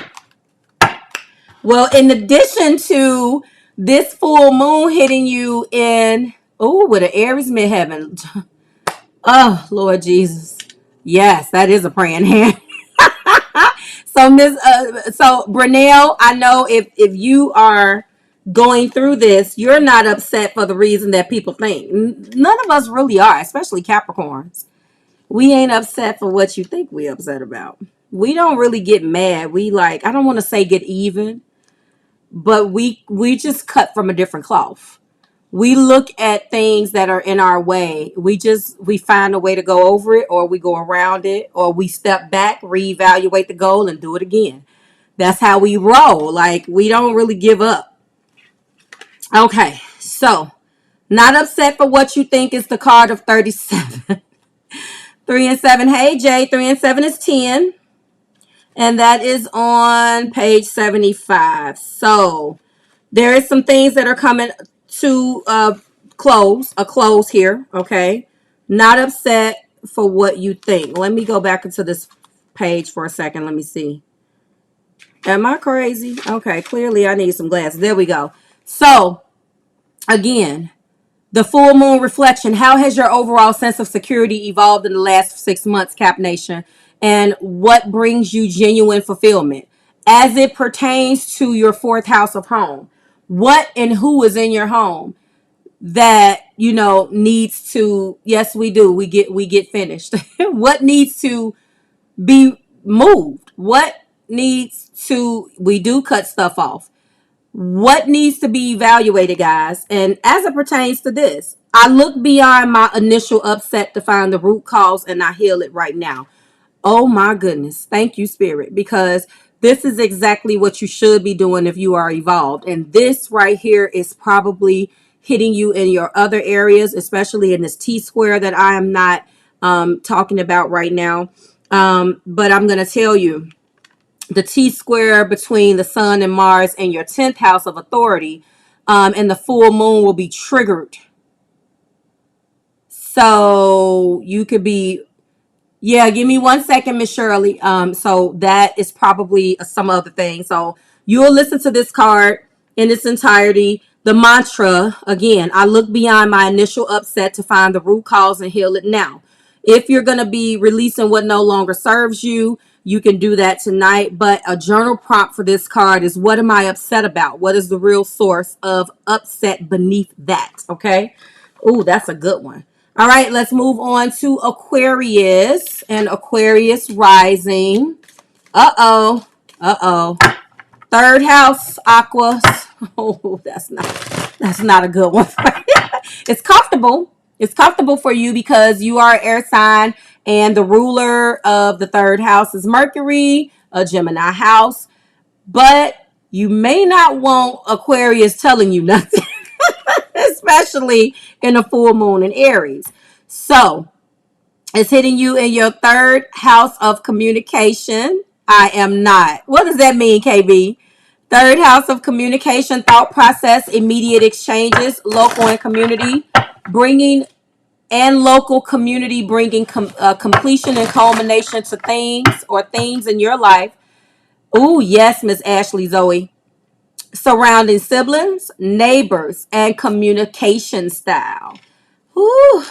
Well, in addition to this full moon hitting you in, with an Aries midheaven. Oh, Lord Jesus. Yes, that is a praying hand. So Brunel, I know if you are going through this, you're not upset for the reason that people think. None of us really are, especially Capricorns. We ain't upset for what you think we upset about. We don't really get mad. We like, I don't want to say get even, but we just cut from a different cloth. We look at things that are in our way. We find a way to go over it, or we go around it, or we step back, reevaluate the goal, and do it again. That's how we roll. Like, we don't really give up. Okay, so not upset for what you think is the card of 37. 3 and 7. Hey, Jay. 3 and 7 is 10. And that is on page 75. So there is some things that are coming to a close here. Okay. Not upset for what you think. Let me go back into this page for a second. Let me see. Am I crazy? Okay. Clearly I need some glasses. There we go. So again, the full moon reflection. How has your overall sense of security evolved in the last 6 months, Cap Nation? And what brings you genuine fulfillment as it pertains to your fourth house of home? What and who is in your home that needs to? Yes, we do. We get finished. What needs to be moved? What needs to? We do cut stuff off. What needs to be evaluated, guys? And as it pertains to this, I look beyond my initial upset to find the root cause, and I heal it right now. Oh my goodness. Thank you, Spirit, because this is exactly what you should be doing if you are evolved. And this right here is probably hitting you in your other areas, especially in this T-square that I am not talking about right now. But I'm going to tell you, the T-square between the sun and Mars and your 10th house of authority, and the full moon will be triggered. So you could be, yeah, give me 1 second, Miss Shirley. So that is probably some other thing. So you'll listen to this card in its entirety. The mantra, again, I look beyond my initial upset to find the root cause and heal it now. If you're going to be releasing what no longer serves you, you can do that tonight. But a journal prompt for this card is, what am I upset about? What is the real source of upset beneath that? Okay. Ooh, that's a good one. All right, let's move on to Aquarius and Aquarius rising. Uh-oh. Third house, Aquas. Oh, that's not a good one. It's comfortable. It's comfortable for you because you are an air sign, and the ruler of the third house is Mercury, a Gemini house. But you may not want Aquarius telling you nothing, especially in a full moon in Aries. So it's hitting you in your third house of communication. I am not. What does that mean, KB? Third house of communication, thought process, immediate exchanges, local and community, bringing completion and culmination to things or themes in your life. Oh, yes, Miss Ashley Zoe. Surrounding siblings, neighbors, and communication style. Ooh.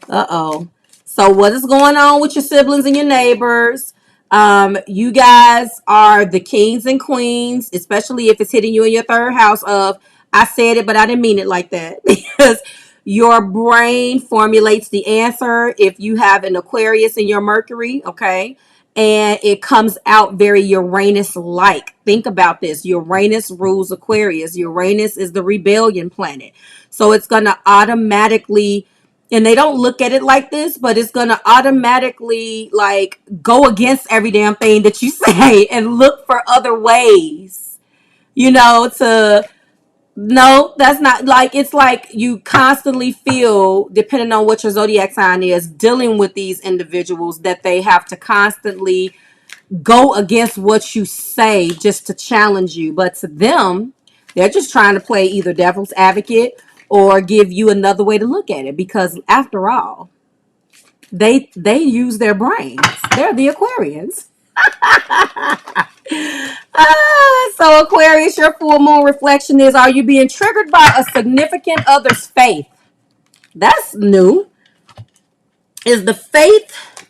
Uh-oh. So what is going on with your siblings and your neighbors? You guys are the kings and queens, especially if it's hitting you in your third house of, I said it, but I didn't mean it like that. Because your brain formulates the answer if you have an Aquarius in your Mercury, okay? And it comes out very Uranus-like. Think about this. Uranus rules Aquarius. Uranus is the rebellion planet. So it's going to automatically, and they don't look at it like this, but it's going to automatically like go against every damn thing that you say and look for other ways, to No, that's not like, it's like you constantly feel, depending on what your zodiac sign is, dealing with these individuals that they have to constantly go against what you say just to challenge you. But to them, they're just trying to play either devil's advocate or give you another way to look at it, because after all, they use their brains. They're the Aquarians. So Aquarius, your full moon reflection is, are you being triggered by a significant other's faith? That's new. Is the faith,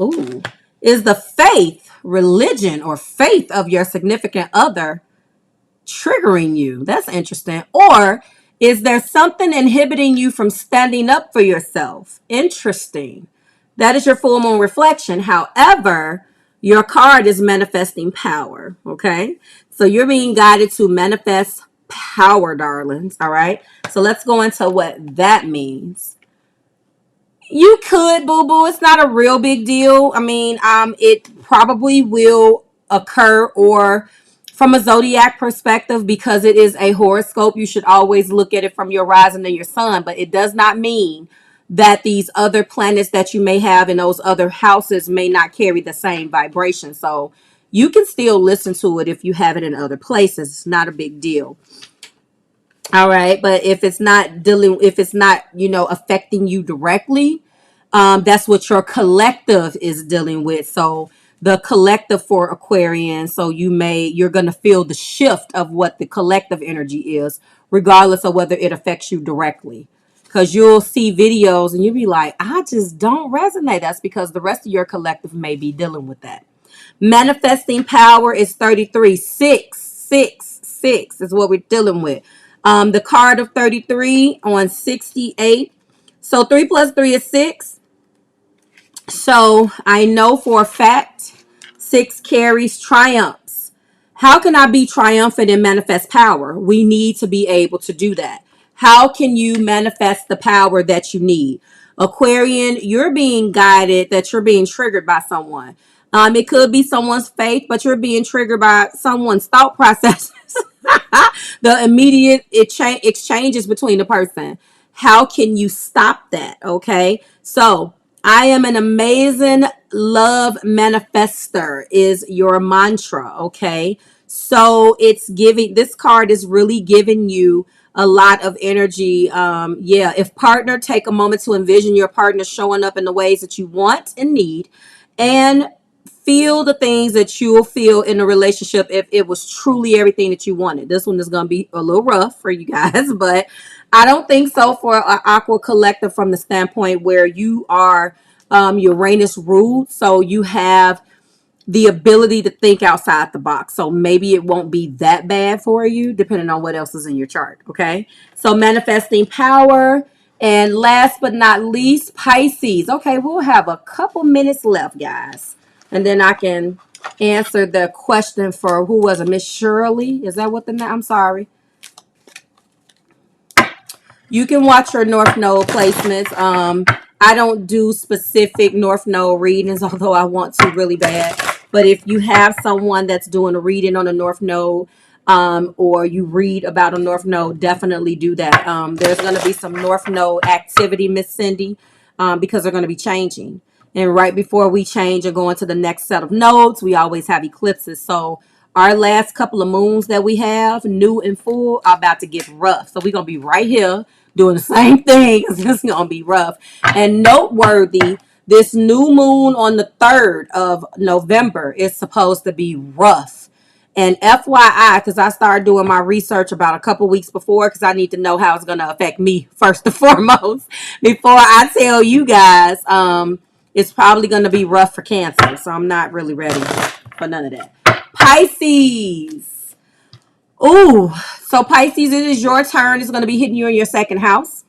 ooh, is the faith, religion, or faith of your significant other triggering you? That's interesting. Or is there something inhibiting you from standing up for yourself? Interesting. That is your full moon reflection. However, your card is manifesting power. Okay. So you're being guided to manifest power, darlings. All right. So let's go into what that means. You could, boo boo. It's not a real big deal. I mean, it probably will occur, or from a zodiac perspective, because it is a horoscope, you should always look at it from your rising and your sun. But it does not mean that these other planets that you may have in those other houses may not carry the same vibration. So you can still listen to it if you have it in other places. It's not a big deal. All right. But if it's not affecting you directly, that's what your collective is dealing with. So the collective for Aquarian, so you're going to feel the shift of what the collective energy is, regardless of whether it affects you directly. Because you'll see videos and you'll be like, I just don't resonate. That's because the rest of your collective may be dealing with that. Manifesting power is 33. 6 is what we're dealing with. The card of 33 on 68. So 3 plus 3 is 6. So I know for a fact 6 carries triumphs. How can I be triumphant and manifest power? We need to be able to do that. How can you manifest the power that you need? Aquarian, you're being guided, that you're being triggered by someone. It could be someone's faith, but you're being triggered by someone's thought processes. The immediate exchanges between the person. How can you stop that? Okay. So I am an amazing love manifester is your mantra. Okay. So this card is really giving you a lot of energy. If partner, take a moment to envision your partner showing up in the ways that you want and need, and feel the things that you will feel in a relationship if it was truly everything that you wanted. This one is going to be a little rough for you guys, but I don't think so for an Aqua Collective, from the standpoint where you are Uranus ruled. So you have the ability to think outside the box. So maybe it won't be that bad for you, depending on what else is in your chart. Okay. So manifesting power. And last but not least, Pisces. Okay. We'll have a couple minutes left, guys. And then I can answer the question for, who was it? Miss Shirley. Is that what I'm sorry. You can watch your North Node placements. I don't do specific North Node readings, although I want to really bad. But if you have someone that's doing a reading on a North Node, or you read about a North Node, definitely do that. There's going to be some North Node activity, Miss Cindy, because they're going to be changing. And right before we change and go into the next set of nodes, we always have eclipses. So our last couple of moons that we have, new and full, are about to get rough. So we're going to be right here doing the same thing. It's just going to be rough. And noteworthy, this new moon on the 3rd of November is supposed to be rough. And FYI, because I started doing my research about a couple weeks before, because I need to know how it's going to affect me first and foremost. Before I tell you guys, it's probably going to be rough for Cancer. So I'm not really ready for none of that. Pisces. Ooh, so Pisces, it is your turn. It's going to be hitting you in your second house.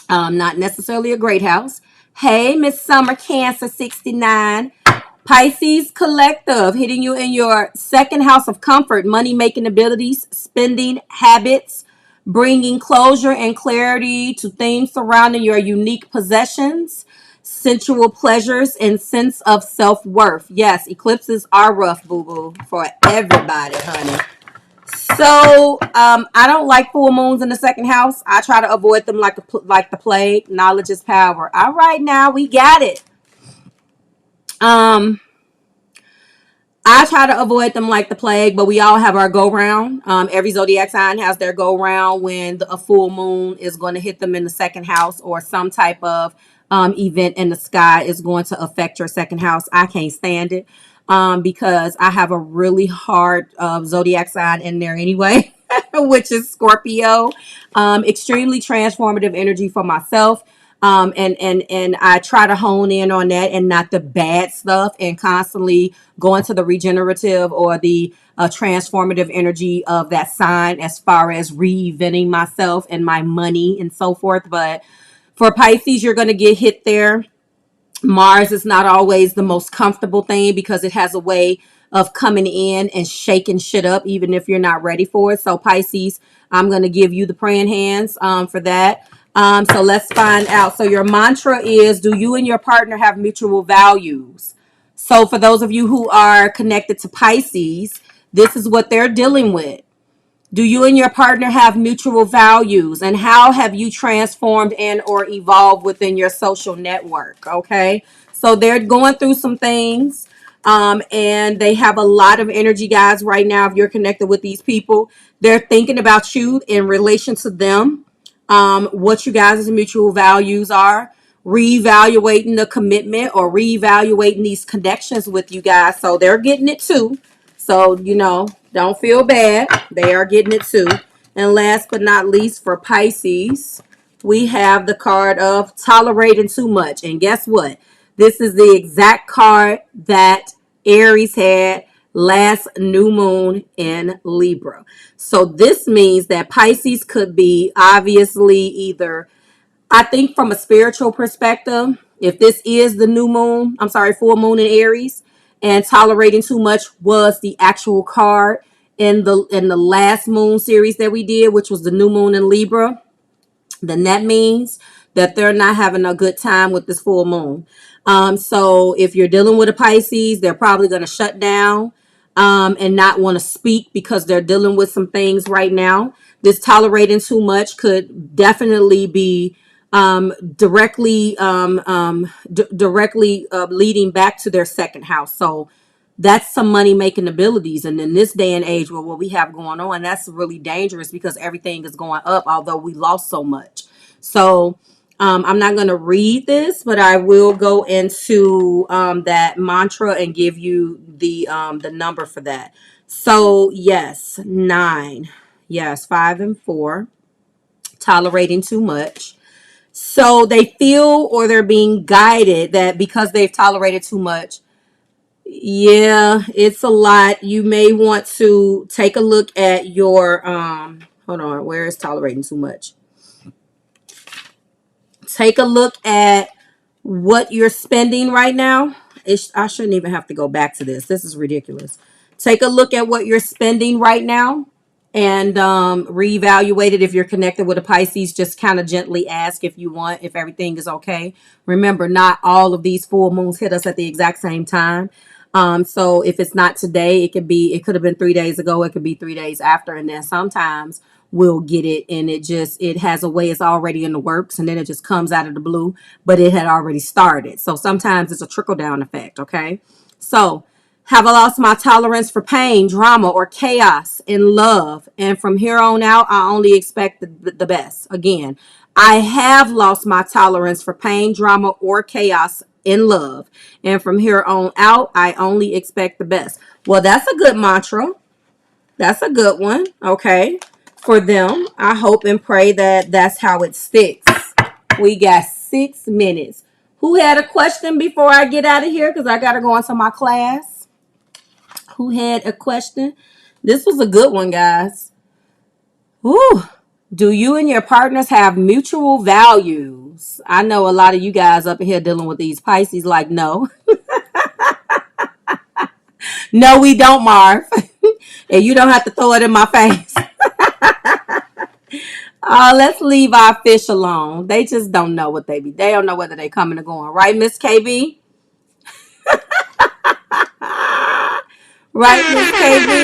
Not necessarily a great house. Hey, Miss Summer Cancer 69. Pisces collective, hitting you in your second house of comfort, money making abilities, spending habits, bringing closure and clarity to things surrounding your unique possessions, sensual pleasures, and sense of self-worth. Yes, eclipses are rough, boo-boo, for everybody, honey. So I don't like full moons in the second house. I try to avoid them like the plague. Knowledge is power. All right, now we got it. I try to avoid them like the plague, but we all have our go round. Every zodiac sign has their go round when a full moon is going to hit them in the second house, or some type of event in the sky is going to affect your second house. I can't stand it because I have a really hard zodiac sign in there anyway, which is Scorpio. Extremely transformative energy for myself. And I try to hone in on that and not the bad stuff, and constantly go into the regenerative or the transformative energy of that sign as far as reinventing myself and my money and so forth. But for Pisces, you're going to get hit there. Mars is not always the most comfortable thing because it has a way of coming in and shaking shit up even if you're not ready for it. So Pisces, I'm going to give you the praying hands for that. So let's find out. So your mantra is, do you and your partner have mutual values? So for those of you who are connected to Pisces, this is what they're dealing with. Do you and your partner have mutual values? And how have you transformed and or evolved within your social network? Okay. So they're going through some things. And they have a lot of energy, guys, right now. If you're connected with these people, they're thinking about you in relation to them. What you guys' mutual values are, reevaluating the commitment or reevaluating these connections with you guys. So they're getting it too. So, don't feel bad. They are getting it too. And last but not least, for Pisces, we have the card of tolerating too much. And guess what? This is the exact card that Aries had last new moon in Libra. So this means that Pisces could be obviously either, I think from a spiritual perspective, if this is the full moon in Aries, and tolerating too much was the actual card in the last moon series that we did, which was the new moon in Libra, then that means that they're not having a good time with this full moon. So if you're dealing with a Pisces, they're probably going to shut down and not want to speak because they're dealing with some things right now. This tolerating too much could definitely be directly leading back to their second house. So that's some money making abilities. And in this day and age with what we have going on, that's really dangerous because everything is going up, although we lost so much. So I'm not going to read this, but I will go into that mantra and give you the number for that. So yes, 9. Yes, 5 and 4. Tolerating too much. So they feel, or they're being guided, that because they've tolerated too much, yeah, it's a lot. You may want to take a look at your hold on, where is tolerating too much? Take a look at what you're spending right now. I shouldn't even have to go back to this. This is ridiculous. Take a look at what you're spending right now and reevaluate it. If you're connected with a Pisces, just kind of gently ask if you want, if everything is okay. Remember, not all of these full moons hit us at the exact same time. So if it's not today, it could have been 3 days ago. It could be 3 days after. And then sometimes we'll get it and it has a way, it's already in the works, and then it just comes out of the blue, but it had already started. So sometimes it's a trickle down effect. Okay. So have I lost my tolerance for pain, drama, or chaos in love? And from here on out, I only expect the best. Again, I have lost my tolerance for pain, drama, or chaos in love. And from here on out, I only expect the best. Well, that's a good mantra. That's a good one. Okay. For them, I hope and pray that that's how it sticks. We got 6 minutes. Who had a question before I get out of here? Because I got to go into my class. Who had a question? This was a good one, guys. Woo. Do you and your partners have mutual values? I know a lot of you guys up in here dealing with these Pisces like, no. No, we don't, Marve. And you don't have to throw it in my face. Let's leave our fish alone. They just don't know what they don't know whether they coming or going. Right, Miss KB? Right, Miss KB?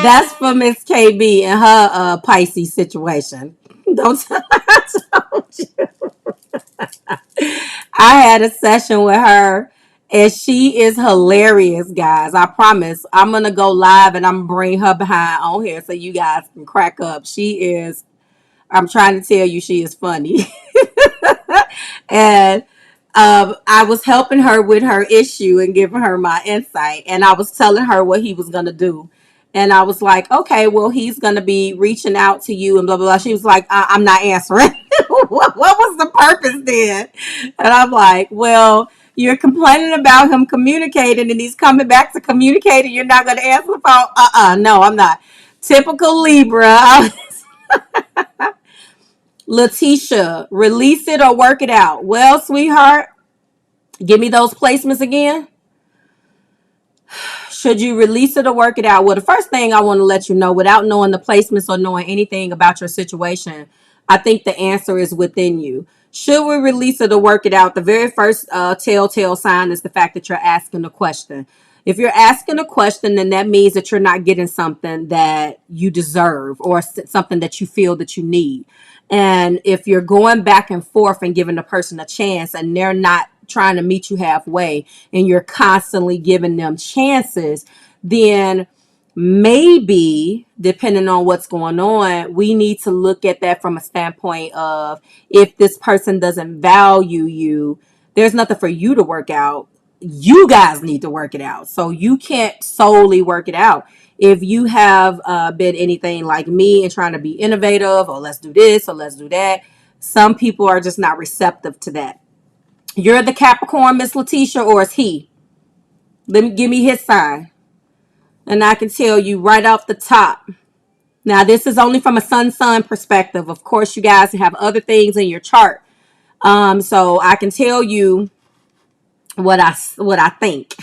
That's for Miss KB and her Pisces situation. Don't tell her I told you. I had a session with her and she is hilarious, guys. I promise. I'm going to go live and I'm going to bring her behind on here so you guys can crack up. She is, I'm trying to tell you, she is funny. And I was helping her with her issue and giving her my insight. And I was telling her what he was going to do. And I was like, okay, well, he's going to be reaching out to you and blah, blah, blah. She was like, I'm not answering. What was the purpose then? And I'm like, well, you're complaining about him communicating and he's coming back to communicate and you're not going to answer the phone. No, I'm not. Typical Libra. Letitia, release it or work it out. Well, sweetheart, give me those placements again. Should you release it or work it out? Well, the first thing I want to let you know, without knowing the placements or knowing anything about your situation, I think the answer is within you. Should we release it or work it out? The very first telltale sign is the fact that you're asking a question. If you're asking a question, then that means that you're not getting something that you deserve or something that you feel that you need. And if you're going back and forth and giving the person a chance and they're not trying to meet you halfway and you're constantly giving them chances, then maybe, depending on what's going on, we need to look at that from a standpoint of, if this person doesn't value you, there's nothing for you to work out. You guys need to work it out. So you can't solely work it out. If you have been anything like me and trying to be innovative, or let's do this or let's do that, some people are just not receptive to that. You're the Capricorn, Miss Letitia, or is he? Give me his sign. And I can tell you right off the top. Now, this is only from a sun perspective. Of course, you guys have other things in your chart. So I can tell you what I think.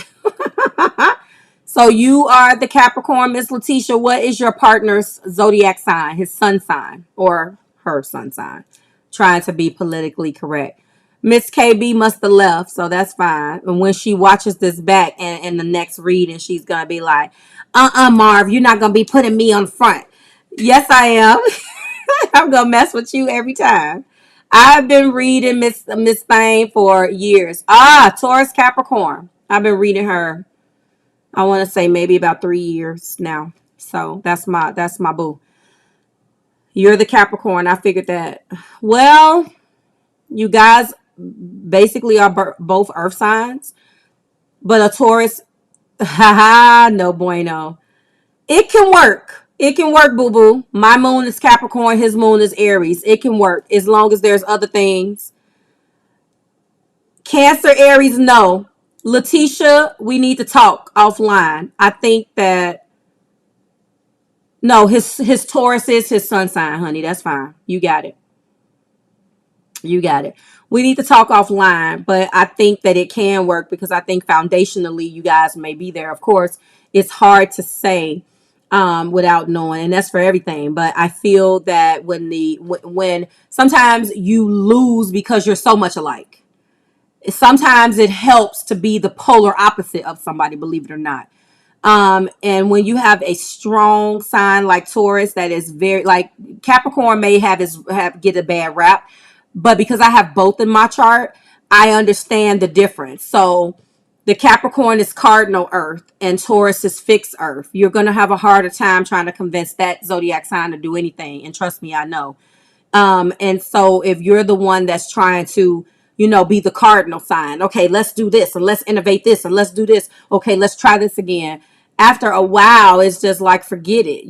So you are the Capricorn, Miss Letitia. What is your partner's zodiac sign? His sun sign or her sun sign? Trying to be politically correct. Miss KB must have left, so that's fine. And when she watches this back and in the next reading, she's gonna be like, Marv, you're not gonna be putting me on front. Yes, I am. I'm gonna mess with you every time. I've been reading Miss Thane for years. Taurus Capricorn. I've been reading her, I want to say maybe about 3 years now. So that's my boo. You're the Capricorn. I figured that. Well, you guys basically are both earth signs, but a Taurus, haha, no bueno. It can work. It can work, boo-boo. My moon is Capricorn. His moon is Aries. It can work as long as there's other things. Cancer, Aries, no. Letitia, we need to talk offline. I think that, no, his Taurus is his sun sign, honey. That's fine. You got it. You got it. We need to talk offline, but I think that it can work because I think foundationally you guys may be there. Of course, it's hard to say without knowing, and that's for everything. But I feel that when sometimes you lose because you're so much alike. Sometimes it helps to be the polar opposite of somebody, believe it or not. And when you have a strong sign like Taurus, that is very, like Capricorn may get a bad rap, but because I have both in my chart, I understand the difference. So the Capricorn is cardinal earth and Taurus is fixed earth. You're going to have a harder time trying to convince that zodiac sign to do anything. And trust me, I know. And so if you're the one that's trying to, be the cardinal sign, okay, let's do this and let's innovate this and let's do this. Okay, let's try this again. After a while, it's just like, forget it,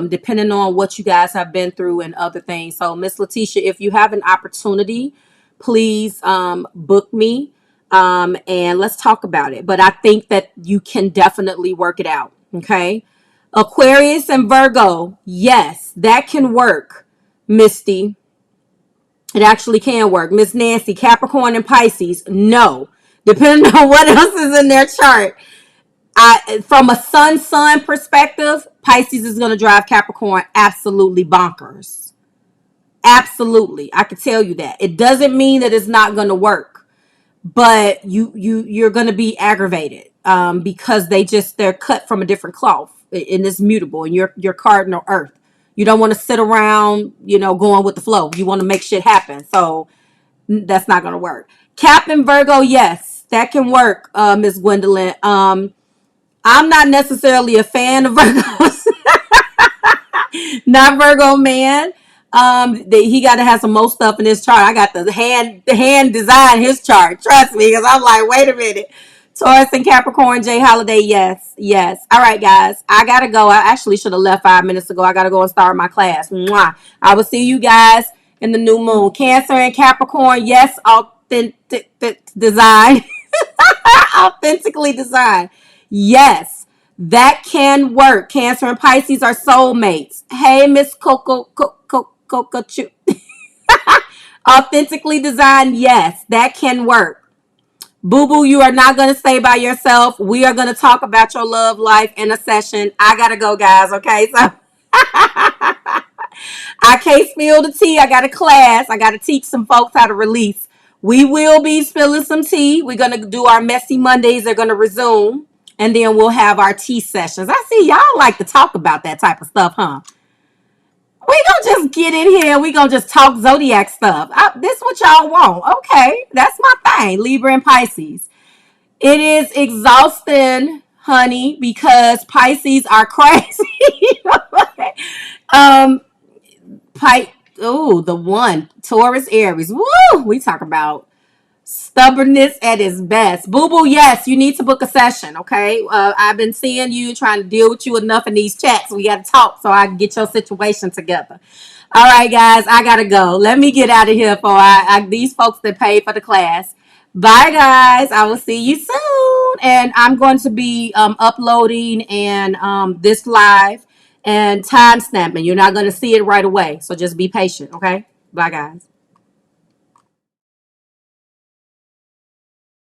depending on what you guys have been through and other things. So Miss Letitia, if you have an opportunity, please book me and let's talk about it. But I think that you can definitely work it out. Okay. Aquarius and Virgo. Yes, that can work. Misty. It actually can work. Miss Nancy, Capricorn and Pisces. No. Depending on what else is in their chart. From a sun perspective, Pisces is going to drive Capricorn absolutely bonkers. Absolutely. I can tell you that. It doesn't mean that it's not going to work, but you're going to be aggravated because they're cut from a different cloth. and it's mutable, and your cardinal Earth. You don't want to sit around, going with the flow. You want to make shit happen. So that's not going to work. Cap and Virgo, yes, that can work, Miss Gwendolyn. I'm not necessarily a fan of Virgos. Not Virgo man. He got to have some more stuff in his chart. I got the hand design his chart. Trust me, because I'm like, wait a minute. Taurus and Capricorn, Jay Holiday, yes. All right, guys, I gotta go. I actually should have left 5 minutes ago. I gotta go and start my class. Mwah. I will see you guys in the new moon. Cancer and Capricorn, yes, authentic design, authentically designed. Yes, that can work. Cancer and Pisces are soulmates. Hey, Miss Coco. Authentically designed, yes, that can work. Boo Boo, you are not going to stay by yourself. We are going to talk about your love life in a session. I got to go, guys, okay? So I can't spill the tea. I got a class. I got to teach some folks how to release. We will be spilling some tea. We're going to do our messy Mondays. They're going to resume. And then we'll have our tea sessions. I see y'all like to talk about that type of stuff, huh? We gonna just get in here. We gonna just talk zodiac stuff. This what y'all want. Okay, that's my thing. Libra and Pisces. It is exhausting, honey, because Pisces are crazy. The one. Taurus, Aries. Woo! We talk about stubbornness at its best. Boo Boo, yes, you need to book a session, okay? I've been seeing you, trying to deal with you enough in these chats. We got to talk so I can get your situation together. All right, guys, I got to go. Let me get out of here for these folks that paid for the class. Bye, guys. I will see you soon. And I'm going to be uploading and this live and time stamping. You're not going to see it right away, so just be patient, okay? Bye, guys.